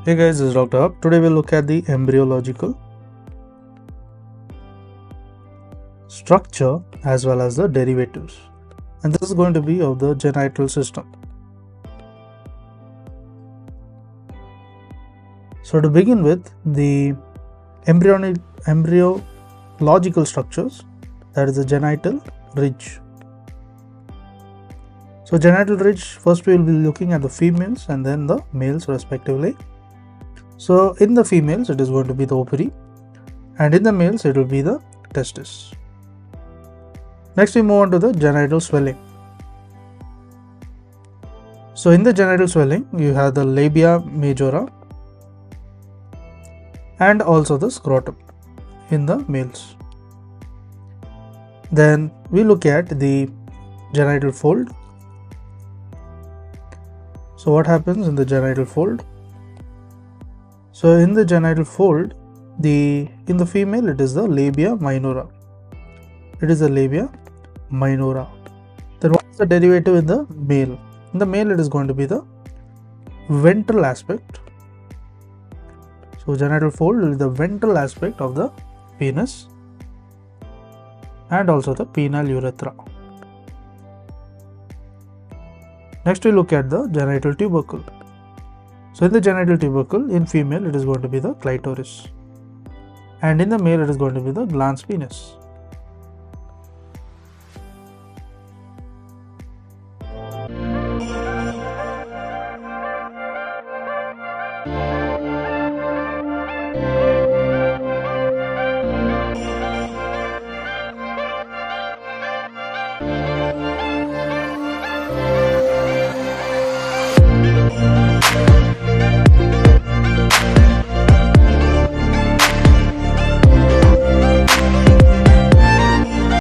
Hey guys, this is Dr. Hub. Today we'll look at the embryological structure as well as the derivatives. And this is going to be of the genital system. So to begin with, the embryological structures, that is the genital ridge. So genital ridge, first we will be looking at the females and then the males respectively. So in the females it is going to be the ovary, and in the males it will be the testis. Next we move on to the genital swelling. So in the genital swelling you have the labia majora and also the scrotum in the males. Then we look at the genital fold. So what happens in the genital fold? So in the genital fold, in the female it is the labia minora. It is the labia minora. Then what is the derivative in the male? In the male it is going to be the ventral aspect. So genital fold is the ventral aspect of the penis and also the penile urethra. Next we look at the genital tubercle. So in the genital tubercle, in female it is going to be the clitoris, and in the male it is going to be the glans penis.